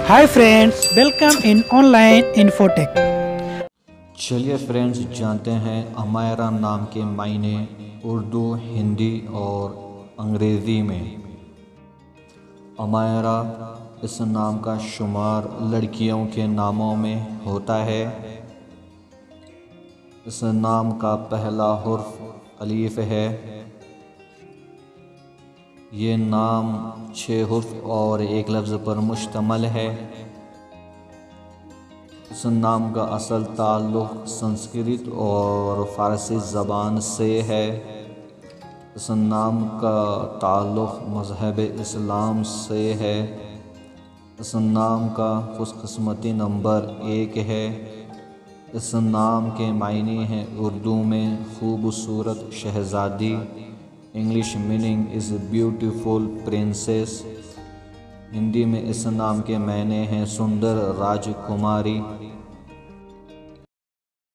Hi friends, welcome in online Infotech. چلیے friends جانتے ہیں امیرا نام کے معنی اردو، ہندی اور انگریزی میں۔ امیرا اس نام کا شمار لڑکیوں کے ناموں میں ہوتا ہے۔ اس نام کا پہلا حرف الف ہے۔ یہ نام 6 حرف اور ایک لفظ پر مشتمل ہے۔ اس نام کا اصل تعلق سنسکرت اور فارسی زبان سے ہے۔ اس نام کا تعلق مذہب اسلام سے ہے۔ اس نام کا خوش قسمتی نمبر 1 ہے۔ اس نام کے معنی ہیں اردو میں خوبصورت شہزادی، English meaning is beautiful princess. Hindi میں اس نام کے معنی ہیں سندر راجکماری۔